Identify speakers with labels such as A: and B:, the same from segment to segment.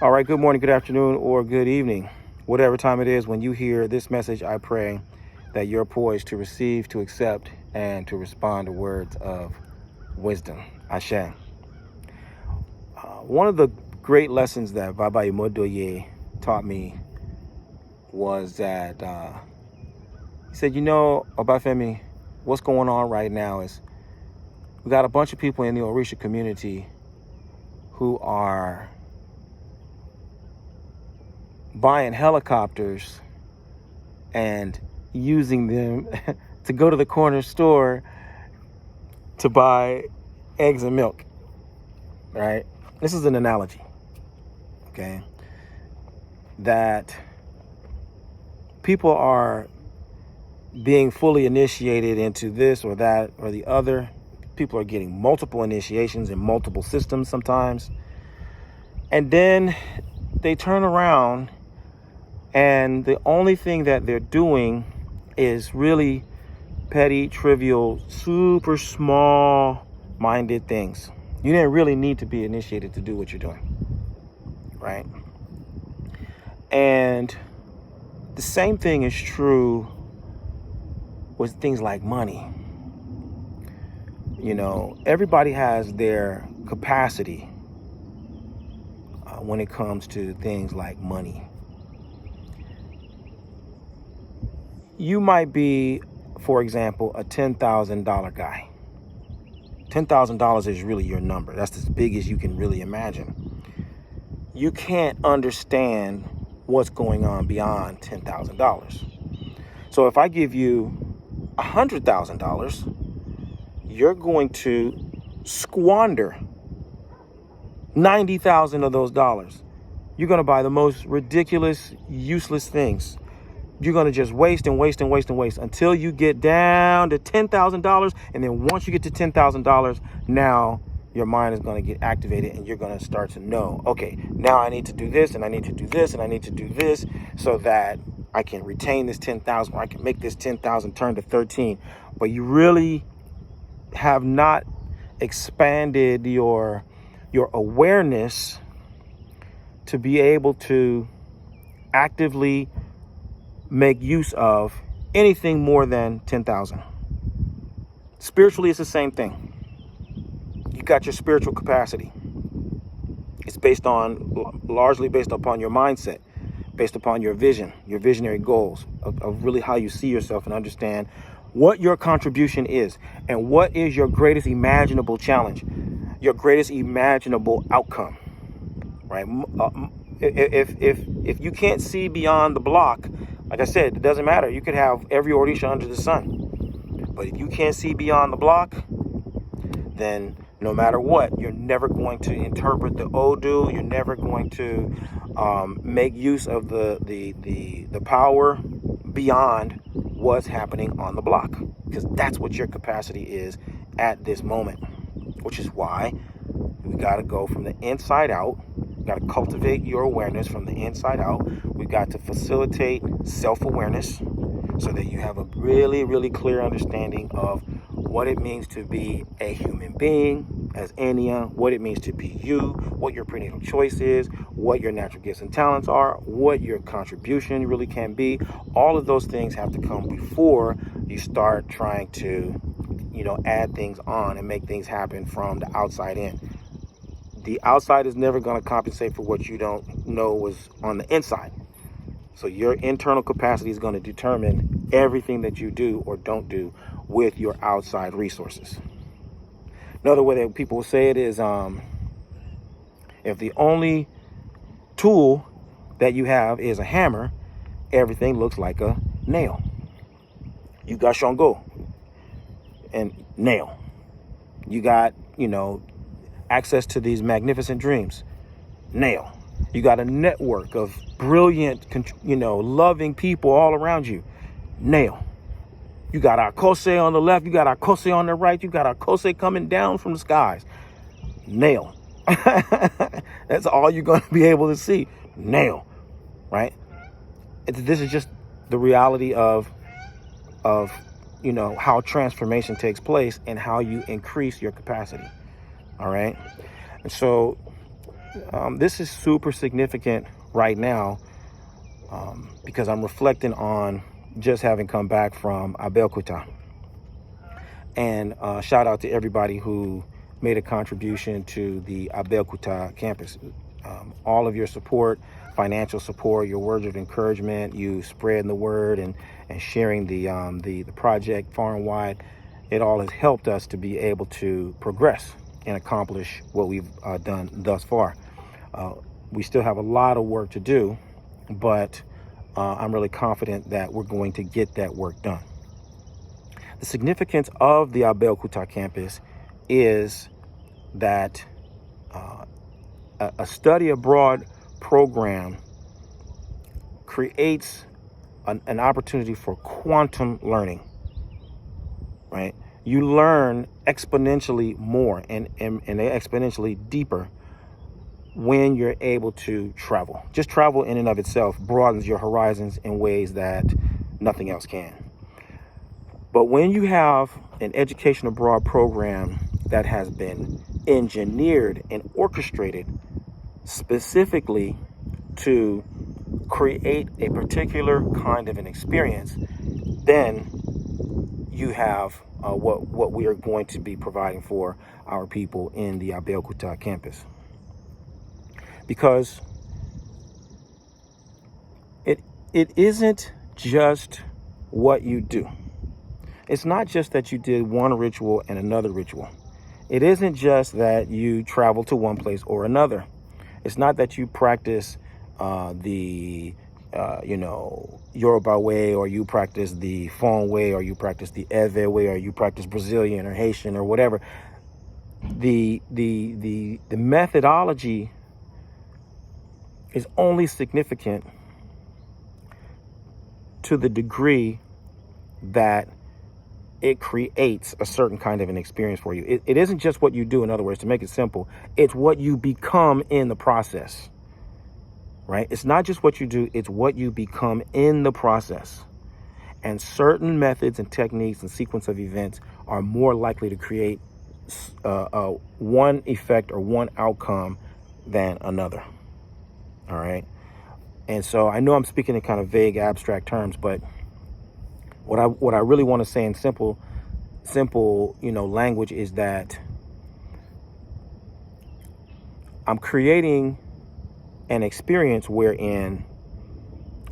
A: All right, good morning, good afternoon, or good evening. Whatever time it is when you hear this message, I pray that you're poised to receive, to accept, and to respond to words of wisdom. Ashe. One of the great lessons that Baba Imodoye taught me was that he said, Obafemi, what's going on right now is we got a bunch of people in the Orisha community who are buying helicopters and using them to go to the corner store to buy eggs and milk, right? This is an analogy, okay? That people are being fully initiated into this or that or the other. People are getting multiple initiations in multiple systems sometimes. And then they turn around and the only thing that they're doing is really petty, trivial, super small minded things. You didn't really need to be initiated to do what you're doing, right? And the same thing is true with things like money. Everybody has their capacity when it comes to things like money. You might be, for example, a $10,000 guy. $10,000 is really your number. That's as big as you can really imagine. You can't understand what's going on beyond $10,000. So if I give you $100,000, you're going to squander 90,000 of those dollars. You're going to buy the most ridiculous, useless things. You're going to just waste and waste and waste and waste until you get down to $10,000. And then once you get to $10,000, now your mind is going to get activated and you're going to start to know, okay, now I need to do this and I need to do this and I need to do this so that I can retain this 10,000 or I can make this 10,000 turn to 13. But you really have not expanded your awareness to be able to actively make use of anything more than 10,000. Spiritually, it's the same thing. You got your spiritual capacity. It's largely based upon your mindset, based upon your vision, your visionary goals of really how you see yourself and understand what your contribution is and what is your greatest imaginable challenge, your greatest imaginable outcome, right? If you can't see beyond the block, like I said, it doesn't matter. You could have every Orisha under the sun. But if you can't see beyond the block, then no matter what, you're never going to interpret the Odu. You're never going to make use of the power beyond what's happening on the block, because that's what your capacity is at this moment, which is why we got to go from the inside out. We got to cultivate your awareness from the inside out. We got to facilitate self-awareness so that you have a really, really clear understanding of what it means to be a human being as Enya, what it means to be you, what your prenatal choice is, what your natural gifts and talents are, what your contribution really can be. All of those things have to come before you start trying to, add things on and make things happen from the outside in. The outside is never going to compensate for what you don't know was on the inside. So your internal capacity is going to determine everything that you do or don't do with your outside resources. Another way that people will say it is, if the only tool that you have is a hammer, everything looks like a nail. You got Shango and nail. You got, access to these magnificent dreams. Nail. You got a network of brilliant, loving people all around you. Nail. You got Akose on the left. You got Akose on the right. You got Akose coming down from the skies. Nail. That's all you're going to be able to see. Nail. Right? This is just the reality of how transformation takes place and how you increase your capacity. All right. And so this is super significant right now because I'm reflecting on just having come back from Abokuta. And shout out to everybody who made a contribution to the Abokuta campus. All of your support, financial support, your words of encouragement, you spreading the word and sharing the project far and wide, it all has helped us to be able to progress and accomplish what we've done thus far. We still have a lot of work to do, but I'm really confident that we're going to get that work done. The significance of the Abokuta campus is that a study abroad program creates an opportunity for quantum learning, right? You learn exponentially more and exponentially deeper when you're able to travel. Just travel in and of itself broadens your horizons in ways that nothing else can. But when you have an education abroad program that has been engineered and orchestrated specifically to create a particular kind of an experience, then you have what we are going to be providing for our people in the Abokuta campus. Because it isn't just what you do. It's not just that you did one ritual and another ritual. It isn't just that you travel to one place or another. It's not that you practice the Yoruba way, or you practice the Fon way, or you practice the Ewe way, or you practice Brazilian or Haitian or whatever. The methodology is only significant to the degree that it creates a certain kind of an experience for you. It isn't just what you do, in other words, to make it simple, it's what you become in the process, right? It's not just what you do, it's what you become in the process. And certain methods and techniques and sequence of events are more likely to create one effect or one outcome than another, all right? And so I know I'm speaking in kind of vague, abstract terms, but what I really want to say in simple, language is that I'm creating an experience wherein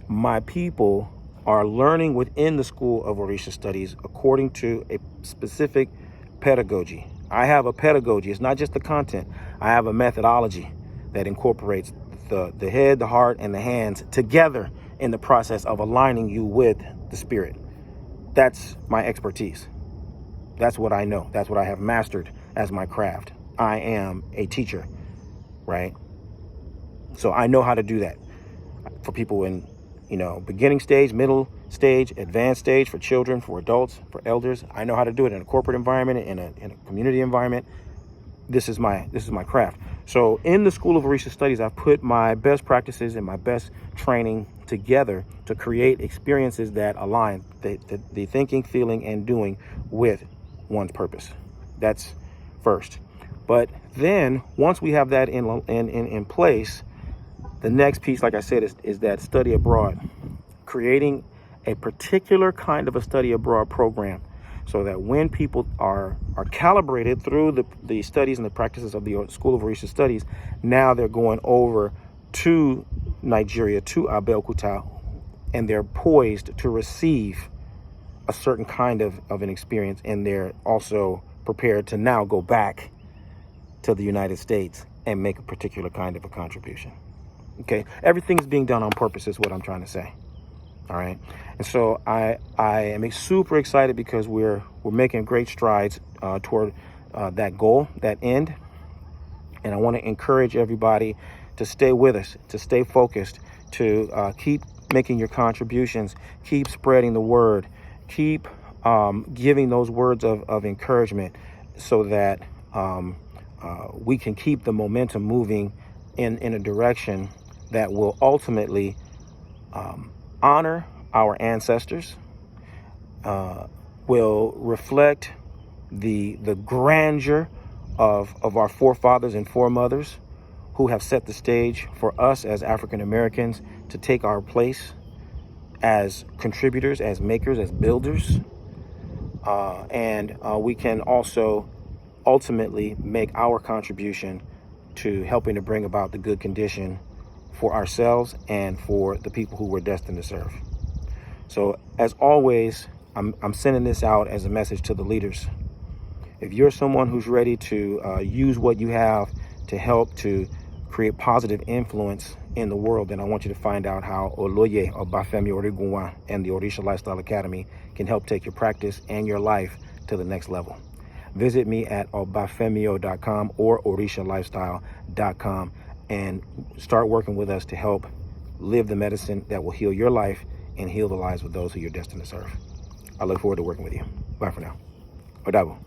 A: my people are learning within the School of Orisha Studies according to a specific pedagogy. I have a pedagogy. It's not just the content. I have a methodology that incorporates the head, the heart, and the hands together in the process of aligning you with the spirit. That's my expertise. That's what I know. That's what I have mastered as my craft. I am a teacher, right? So I know how to do that for people in, beginning stage, middle stage, advanced stage, for children, for adults, for elders. I know how to do it in a corporate environment, in a community environment. This is my craft. So in the School of Orisha Studies, I've put my best practices and my best training together to create experiences that align the thinking, feeling, and doing with one's purpose. That's first. But then once we have that in place, the next piece, like I said, is that study abroad, creating a particular kind of a study abroad program, so that when people are calibrated through the studies and the practices of the School of Orisha Studies, now they're going over to Nigeria, to Abokuta, and they're poised to receive a certain kind of an experience, and they're also prepared to now go back to the United States and make a particular kind of a contribution. Okay, everything is being done on purpose is what I'm trying to say. All right, and so I am super excited because we're making great strides toward that goal, that end. And I want to encourage everybody to stay with us, to stay focused, to keep making your contributions, keep spreading the word, keep giving those words of encouragement, so that we can keep the momentum moving in a direction that will ultimately honor our ancestors, will reflect the grandeur of our forefathers and foremothers, who have set the stage for us as African Americans to take our place as contributors, as makers, as builders. And we can also ultimately make our contribution to helping to bring about the good condition for ourselves and for the people who we're destined to serve. So as always, I'm sending this out as a message to the leaders. If you're someone who's ready to use what you have to help to create positive influence in the world, then I want you to find out how Oloye Obafemi Origunwa and the Orisha Lifestyle Academy can help take your practice and your life to the next level. Visit me at obafemio.com or orishalifestyle.com and start working with us to help live the medicine that will heal your life and heal the lives of those who you're destined to serve. I look forward to working with you. Bye for now. Odabo.